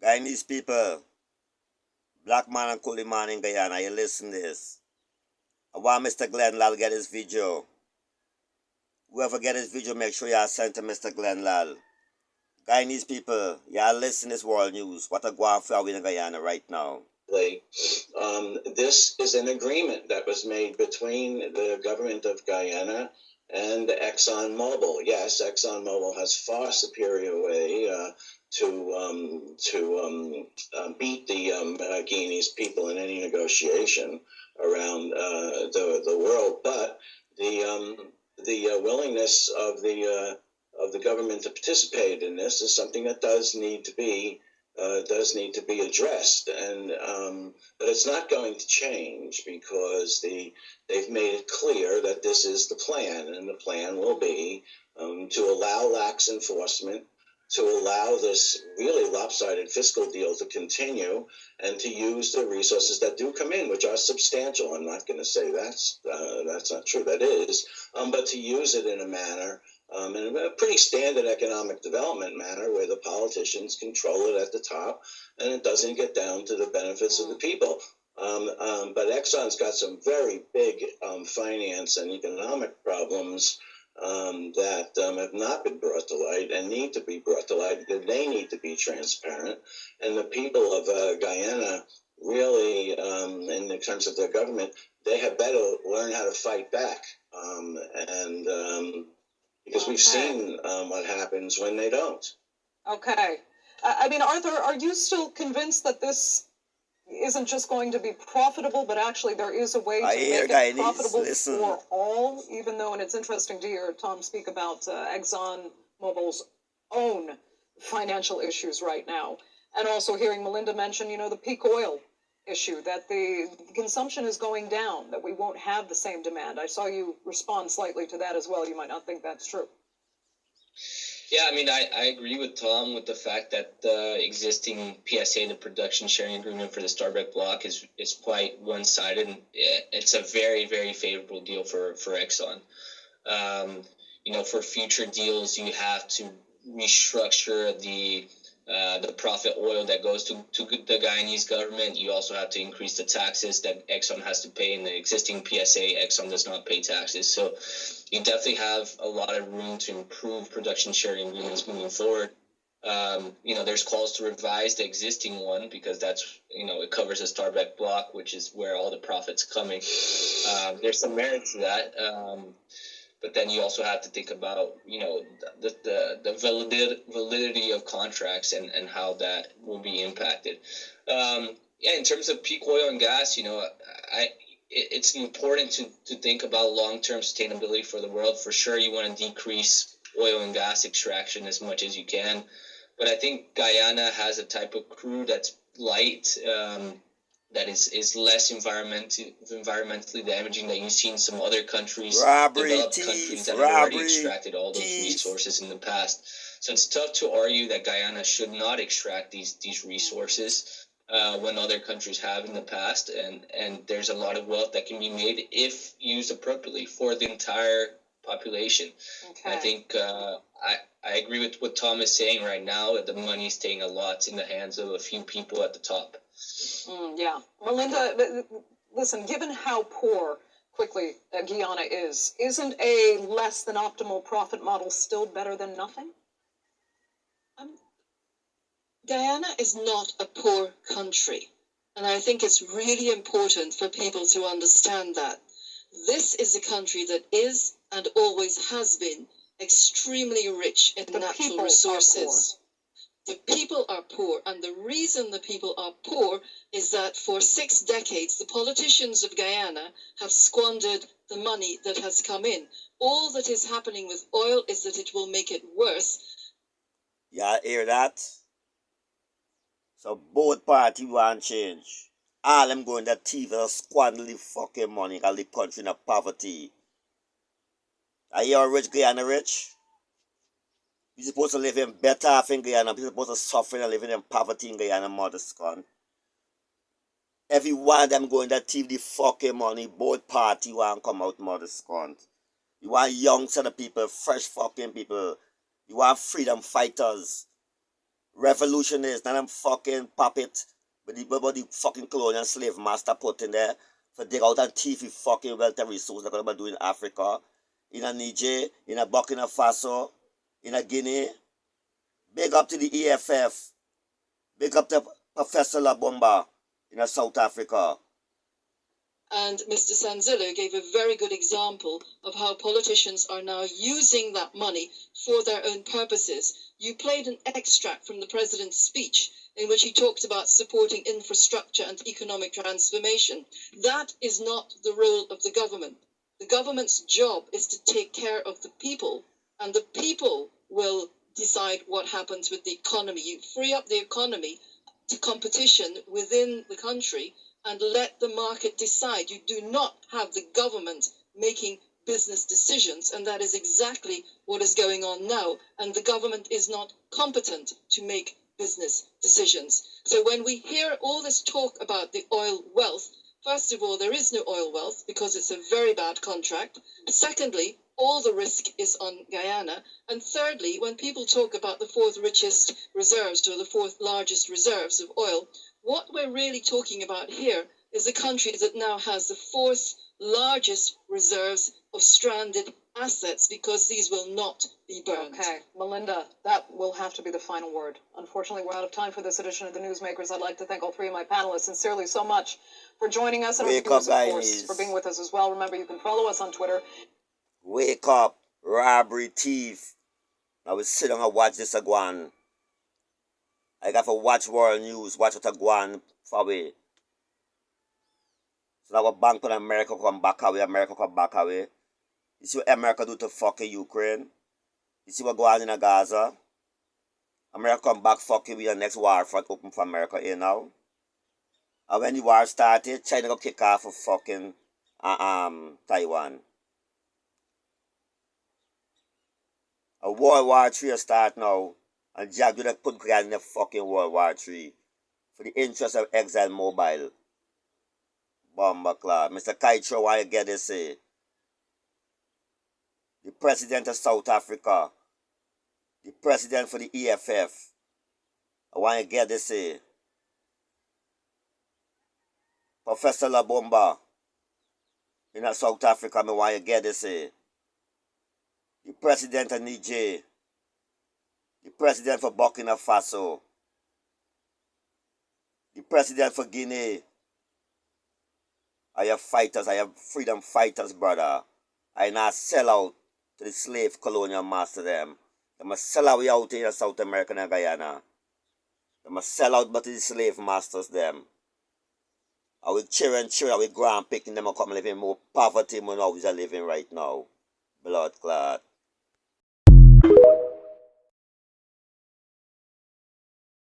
Guyanese people, Black man and Coolie man in Guyana, you listen to this. I want Mr. Glenn Lal get his video. Whoever get his video, make sure you send to Mr. Glenn Lal. Guyanese people, y'all listen to this world news. What a go for in Guyana right now. This is an agreement that was made between the government of Guyana and ExxonMobil. Yes, ExxonMobil has far superior way to beat the Guyanese people in any negotiation around the world, but the willingness of the government to participate in this is something that does need to be addressed, and but it's not going to change because they've made it clear that this is the plan, and the plan will be to allow lax enforcement, to allow this really lopsided fiscal deal to continue, and to use the resources that do come in, which are substantial. I'm not going to say that's not true. That is, but to use it in a manner. In a pretty standard economic development manner where the politicians control it at the top and it doesn't get down to the benefits of the people. But Exxon's got some very big finance and economic problems that have not been brought to light and need to be brought to light. They need to be transparent. And the people of Guyana really, in terms of their government, they had better learn how to fight back. Because we've seen what happens when they don't. Okay. I mean, Arthur, are you still convinced that this isn't just going to be profitable, but actually there is a way to make it profitable for all, even though, and it's interesting to hear Tom speak about ExxonMobil's own financial issues right now, and also hearing Melinda mention, the peak oil issue, that the consumption is going down, that we won't have the same demand. I saw you respond slightly to that as well. You might not think that's true. Yeah, I mean, I agree with Tom with the fact that the existing PSA, the production sharing agreement for the Stabroek Block, is quite one-sided, and it's a very, very favorable deal for Exxon. For future deals, you have to restructure the profit oil that goes to the Guyanese government. You also have to increase the taxes that Exxon has to pay. In the existing PSA, Exxon does not pay taxes. So you definitely have a lot of room to improve production sharing agreements moving forward. There's calls to revise the existing one because that's, it covers the Stabroek Block, which is where all the profit's coming. There's some merit to that. But then you also have to think about, the validity of contracts and how that will be impacted. In terms of peak oil and gas, it's important to think about long-term sustainability for the world. For sure, you want to decrease oil and gas extraction as much as you can. But I think Guyana has a type of crude that's light, that is less environmentally damaging that you see in some other countries, developed countries that have already extracted all those resources in the past. So it's tough to argue that Guyana should not extract these resources when other countries have in the past. And there's a lot of wealth that can be made if used appropriately for the entire population. Okay. I think I agree with what Tom is saying right now, that the money is staying a lot in the hands of a few people at the top. Yeah. Melinda, listen, given how poor quickly Guyana is, isn't a less than optimal profit model still better than nothing? Guyana is not a poor country. And I think it's really important for people to understand that. This is a country that is and always has been extremely rich in natural resources. The people are poor, and the reason the people are poor is that for 6 decades, the politicians of Guyana have squandered the money that has come in. All that is happening with oil is that it will make it worse. Yeah, hear that? So both parties want change. All them going to thief and squander the fucking money because the country in poverty. Are you rich Guyana rich? You're supposed to live in better off in Guyana. You're supposed to suffer and living in poverty in Guyana, mother's-con. Every one of them going to thief the fucking money. Both parties want to come out, mother's-con. You want young set of people, fresh fucking people. You want freedom fighters. Revolutionists, not them fucking puppet, but the fucking colonial slave master put in there for dig out and thief fucking wealth and resources that they're doing in Africa, in a Niger, in a Burkina Faso, in a Guinea. Big up to the EFF. Big up to Professor Labomba in South Africa. And Mr. Sanzillo gave a very good example of how politicians are now using that money for their own purposes. You played an extract from the president's speech in which he talked about supporting infrastructure and economic transformation. That is not the role of the government. The government's job is to take care of the people, and the people will decide what happens with the economy. You free up the economy to competition within the country and let the market decide. You do not have the government making business decisions, and that is exactly what is going on now. And the government is not competent to make business decisions. So when we hear all this talk about the oil wealth, first of all, there is no oil wealth because it's a very bad contract. Secondly, all the risk is on Guyana. And thirdly, when people talk about the fourth richest reserves or the fourth largest reserves of oil, what we're really talking about here is a country that now has the fourth largest reserves of stranded assets because these will not be burned. Okay, Melinda, that will have to be the final word. Unfortunately, we're out of time for this edition of the Newsmakers. I'd like to thank all three of my panelists sincerely so much for joining us, and our viewers, of course, for being with us as well. Remember, you can follow us on Twitter. Wake up, robbery, thief. I will sit down and watch this again. I got to watch world news, watch what I go on for away. So now bank on America come back away, America come back away. You see what America do to fucking Ukraine? You see what go on in Gaza? America come back fucking with the next war front open for America here now. And when the war started, China go kick off of fucking Taiwan. A World War III start now. And Jack do not put grand in the fucking World War III for the interest of ExxonMobil. Bomber clad. Mr. Kaitro, why you get this say? The president of South Africa. The president for the EFF. I want to get this say. Professor Labomba in South Africa, I want to get this say. The president of Niger. The president for Burkina Faso. The president for Guinea. I have fighters, I have freedom fighters, brother. I not sell out to the slave colonial master them. They must sell out out here in South America and Guyana. They must sell out but to the slave masters them. Our children, our grandpicking them and come living more poverty than we are living right now. Blood clot.